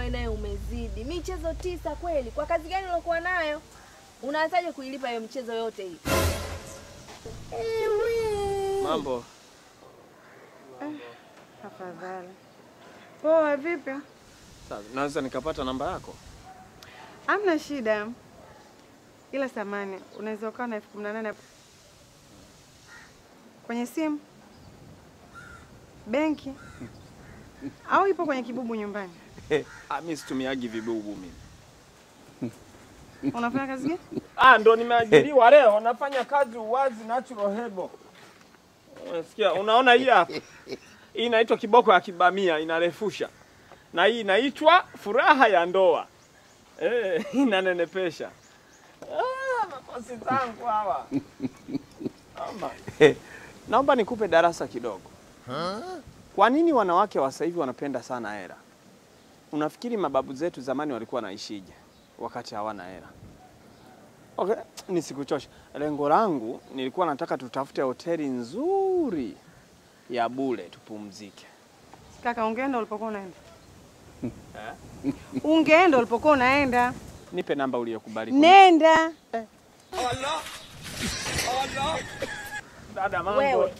wewe naye umezidi. Michezo 9 kweli. Kwa kazi gani ulokuwa nayo? Unaanzaje kuilipa hiyo michezo yote hii? Mambo. Afadhali. Poa vipi? Sasa naweza nikapata namba yako? Hamna shida. Ila samani, unaweza ukawa na 18,000 kwenye simu? Benki? Au ipo kwenye kibubu nyumbani? Mimi situmiagi vibubu mimi. Unafanya kazi gani? Ndo nimeajiriwa leo, nafanya kazi uwazi natural hebo. Unasikia? Unaona hii hapa? Hii inaitwa kiboko ya kibamia, inarefusha. Na hii inaitwa furaha ya ndoa. Inanenepesha. Makosi zangu hawa. Ama. Naomba nikupe darasa kidogo. Kwa nini wanawake wa sasa hivi wanapenda sana hela? Unafikiri mababu zetu zamani walikuwa naishije wakati hawana hela? Okay, nisikuchosha. Lengo langu nilikuwa nataka tutafute hoteli nzuri ya bure tupumzike. Kaka, ungeenda ulipokuwa unaenda? Ungeenda ulipokuwa unaenda? Nipe namba uliyokubali. Nenda. Allah. Allah. Dada mambo. Wewe.